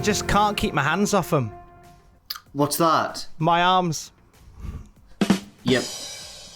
just can't keep my hands off them. What's that? My arms. Yep.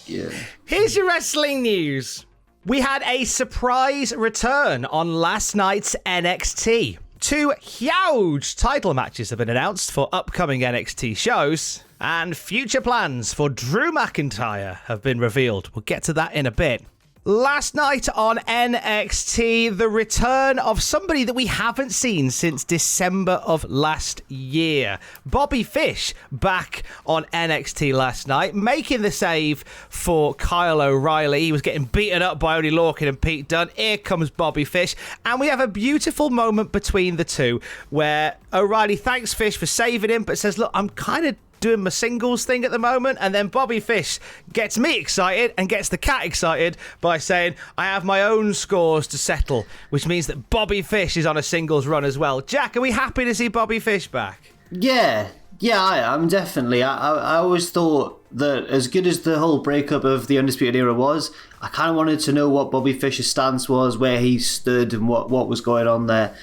Yeah. Here's your wrestling news. We had a surprise return on last night's NXT. 2 huge title matches have been announced for upcoming NXT shows, and future plans for Drew McIntyre have been revealed. We'll get to that in a bit. Last night on NXT, the return of somebody that we haven't seen since December of last year. Bobby Fish back on NXT last night, making the save for Kyle O'Reilly. He was getting beaten up by Oney Lorcan and Pete Dunne. Here comes Bobby Fish. And we have a beautiful moment between the two where O'Reilly thanks Fish for saving him, but says, look, I'm kind of doing my singles thing at the moment. And then Bobby Fish gets me excited and gets the cat excited by saying, I have my own scores to settle, which means that Bobby Fish is on a singles run as well. Jack, are we happy to see Bobby Fish back? Yeah, I am definitely. I always thought that as good as the whole breakup of the Undisputed Era was, I kind of wanted to know what Bobby Fish's stance was, where he stood and what was going on there.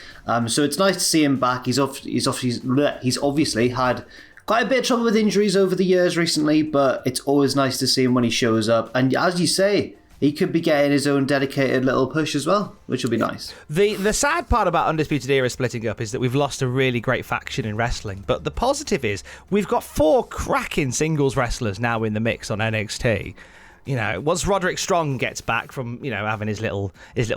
So it's nice to see him back. He's obviously had quite a bit of trouble with injuries over the years recently, but it's always nice to see him when he shows up. And as you say, he could be getting his own dedicated little push as well, which will be nice. The sad part about Undisputed Era splitting up is that we've lost a really great faction in wrestling. But the positive is we've got 4 cracking singles wrestlers now in the mix on NXT. You know, once Roderick Strong gets back from, having his little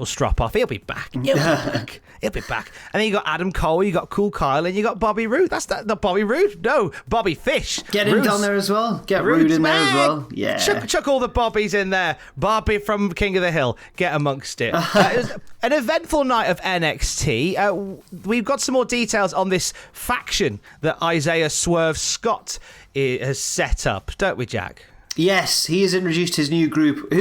strop off, he'll be back. He'll be back. And then you got Adam Cole, you got Cool Kyle, and you got Bobby Roode. That's not Bobby Roode. No, Bobby Fish. Get him down there as well. Get Roode in there as well. Yeah. Chuck all the Bobbies in there. Bobby from King of the Hill. Get amongst it. It was an eventful night of NXT. We've got some more details on this faction that Isaiah Swerve Scott has set up, don't we, Jack? Yes, he has introduced his new group,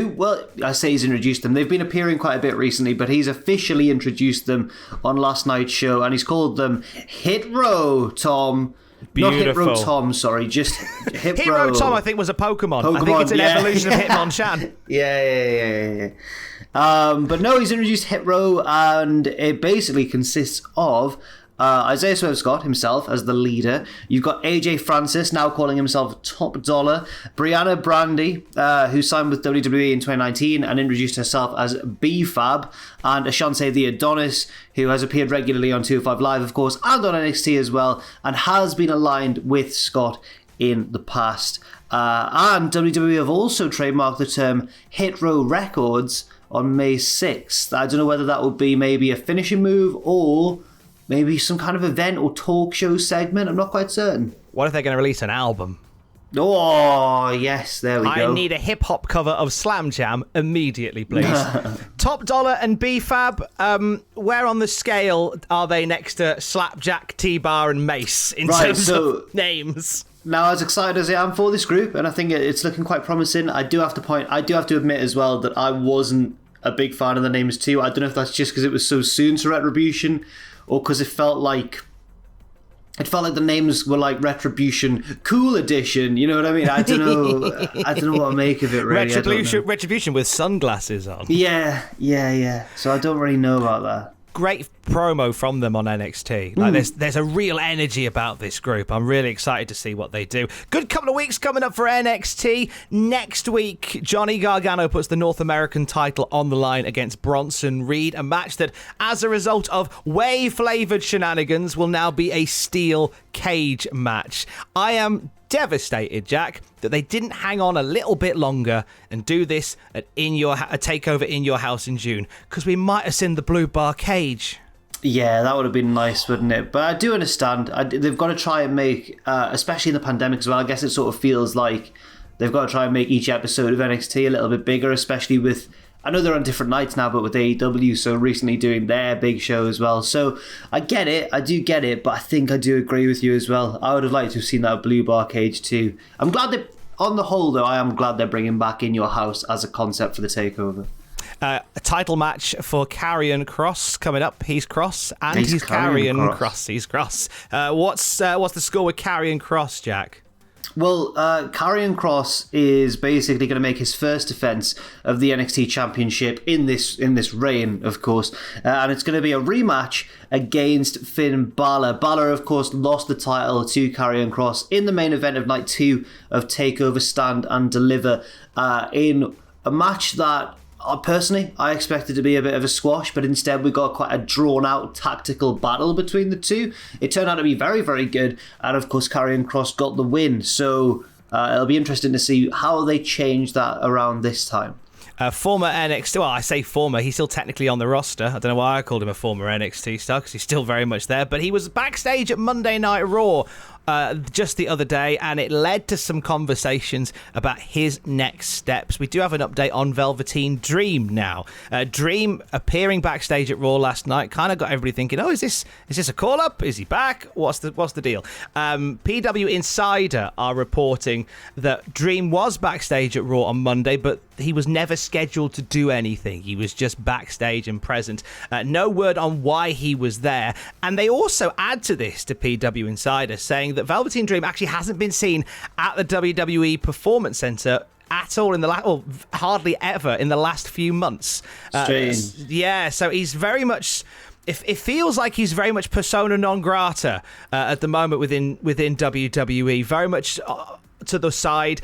I say he's introduced them. They've been appearing quite a bit recently, but he's officially introduced them on last night's show, and he's called them Hit Row Tom. Beautiful. Not Hit Row Tom, sorry, just Hit Row. Hit Row Tom, I think, was a Pokemon. I think it's an evolution of Hitmonchan. Yeah. But no, he's introduced Hit Row, and it basically consists of Isaiah Swerve Scott himself as the leader. You've got AJ Francis now calling himself Top Dollar. Brianna Brandy, who signed with WWE in 2019 and introduced herself as B-Fab. And Ashante the Adonis, who has appeared regularly on 205 Live, of course, and on NXT as well, and has been aligned with Scott in the past. And WWE have also trademarked the term Hit Row Records on May 6th. I don't know whether that would be maybe a finishing move or maybe some kind of event or talk show segment. I'm not quite certain. What if they're going to release an album? Oh, yes, there we go. I need a hip-hop cover of Slam Jam immediately, please. Top Dollar and B-Fab, where on the scale are they next to Slapjack, T-Bar and Mace in terms of names? Now, as excited as I am for this group, and I think it's looking quite promising, I do have to admit as well that I wasn't a big fan of the names too. I don't know if that's just because it was so soon to Retribution, or because it felt like the names were like Retribution Cool Edition. You know what I mean? I don't know what to make of it, really. Retribution with sunglasses on. Yeah. So I don't really know about that. Great promo from them on NXT. Like there's a real energy about this group. I'm really excited to see what they do. Good couple of weeks coming up for NXT. Next week, Johnny Gargano puts the North American title on the line against Bronson Reed, a match that, as a result of whey-flavoured shenanigans, will now be a steel cage match. I am devastated, Jack, that they didn't hang on a little bit longer and do this at a takeover in your house in June, because we might have seen the blue bar cage. Yeah, that would have been nice, wouldn't it? But I do understand. They've got to try and make, especially in the pandemic as well, I guess it sort of feels like they've got to try and make each episode of NXT a little bit bigger, especially with, I know they're on different nights now, but with AEW so recently doing their big show as well. So I get it, I do get it, but I think I do agree with you as well. I would have liked to have seen that blue bar cage too. I'm glad that, on the whole though, I am glad they're bringing back In Your House as a concept for the takeover. A title match for Karrion Kross coming up. He's Cross and he's Karrion Kross. He's Cross. What's the score with Karrion Kross, Jack? Well, Karrion Kross is basically going to make his first defense of the NXT Championship in this reign, of course, and it's going to be a rematch against Finn Balor. Balor, of course, lost the title to Karrion Kross in the main event of Night 2 of TakeOver Stand and Deliver in a match that personally, I expected to be a bit of a squash, but instead we got quite a drawn-out tactical battle between the two. It turned out to be very, very good, and of course, Karrion Kross got the win. So it'll be interesting to see how they change that around this time. Former NXT, well, I say former, he's still technically on the roster. I don't know why I called him a former NXT star, because he's still very much there. But he was backstage at Monday Night Raw just the other day, and it led to some conversations about his next steps. We do have an update on Velveteen Dream now. Dream appearing backstage at Raw last night kind of got everybody thinking, oh, is this a call-up? Is he back? What's the deal? PW Insider are reporting that Dream was backstage at Raw on Monday, but he was never scheduled to do anything. He was just backstage and present. No word on why he was there. And they also add to this, to PW Insider, saying that Velveteen Dream actually hasn't been seen at the WWE Performance Center at all hardly ever in the last few months. Strange. Yeah, so he's very much... It feels like he's very much persona non grata at the moment within WWE, very much to the side.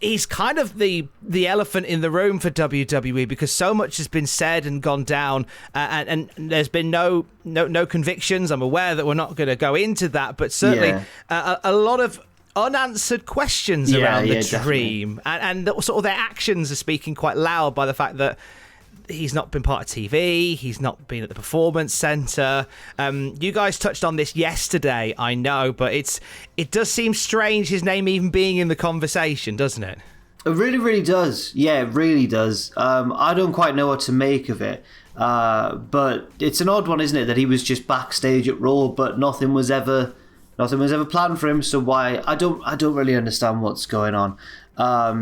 He's kind of the elephant in the room for WWE because so much has been said and gone down, and there's been no convictions. I'm aware that we're not going to go into that, but certainly a lot of unanswered questions around the Dream, and sort of their actions are speaking quite loud by the fact that he's not been part of TV. He's not been at the Performance Center. You guys touched on this yesterday, I know, but it does seem strange his name even being in the conversation, doesn't it? It really, really does. Yeah, it really does. I don't quite know what to make of it. But it's an odd one, isn't it, that he was just backstage at Raw, but nothing was ever planned for him. So why? I don't really understand what's going on.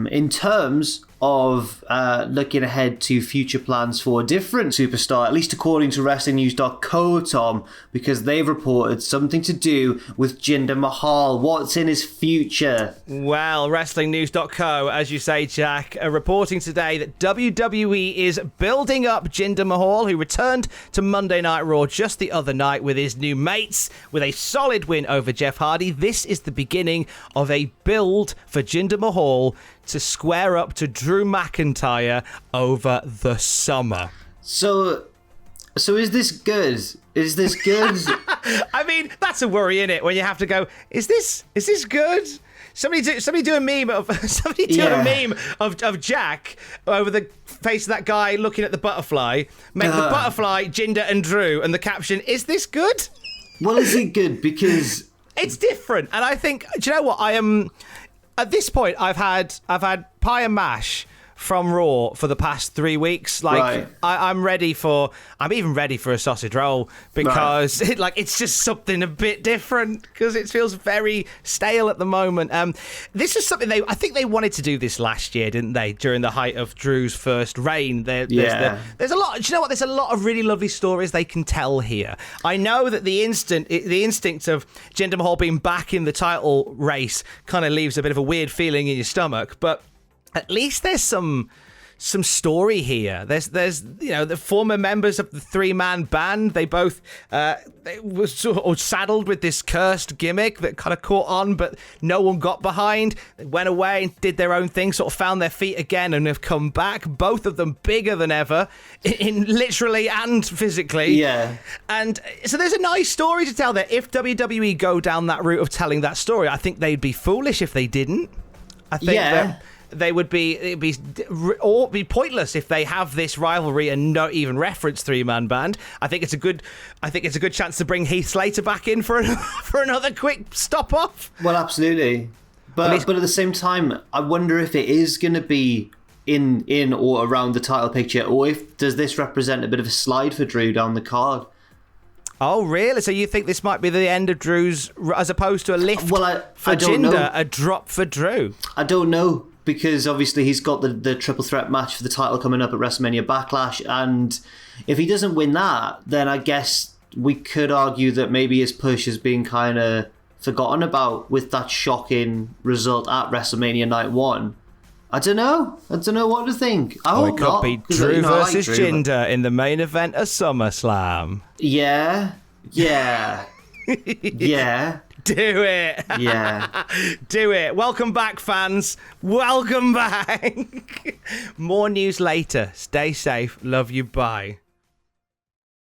In terms of looking ahead to future plans for a different superstar, at least according to WrestlingNews.co, Tom, because they've reported something to do with Jinder Mahal. What's in his future? Well, WrestlingNews.co, as you say, Jack, are reporting today that WWE is building up Jinder Mahal, who returned to Monday Night Raw just the other night with his new mates, with a solid win over Jeff Hardy. This is the beginning of a build for Jinder Mahal to square up to Drew McIntyre over the summer. So is this good? Is this good? I mean, that's a worry, isn't it? When you have to go, is this good? Somebody do a meme of a meme of Jack over the face of that guy looking at the butterfly. Make the butterfly Jinder and Drew, and the caption, "Is this good?" Well, is it good? Because it's different, and I think, do you know what? I am at this point. I've had pie and mash from Raw for the past 3 weeks. Like, right. I'm even ready for a sausage roll because it's just something a bit different because it feels very stale at the moment. This is something I think they wanted to do this last year, didn't they? During the height of Drew's first reign. There's a lot. Do you know what? There's a lot of really lovely stories they can tell here. I know that the instinct of Jinder Mahal being back in the title race kind of leaves a bit of a weird feeling in your stomach, but at least there's some story here. There's the former members of the three-man band. They both they were sort of saddled with this cursed gimmick that kind of caught on, but no one got behind. They went away and did their own thing, sort of found their feet again, and have come back. Both of them bigger than ever, in literally and physically. Yeah. And so there's a nice story to tell there. If WWE go down that route of telling that story, I think they'd be foolish if they didn't. I think that it'd be pointless if they have this rivalry and not even reference three-man band. I think it's a good chance to bring Heath Slater back in for another quick stop off. Well, absolutely, but at the same time, I wonder if it is going to be in or around the title picture, or does this represent a bit of a slide for Drew down the card? Oh, really? So you think this might be the end of Drew's, as opposed to a lift for Jinder, a drop for Drew? I don't know. Because obviously he's got the triple threat match for the title coming up at WrestleMania Backlash, and if he doesn't win that, then I guess we could argue that maybe his push has been kind of forgotten about with that shocking result at WrestleMania Night 1. I don't know what to think. I hope it could not, be 'cause, Drew I like versus Drew, but- Jinder in the main event of SummerSlam. Yeah. Yeah. Do it. Yeah. Do it. Welcome back, fans. Welcome back. More news later. Stay safe. Love you. Bye.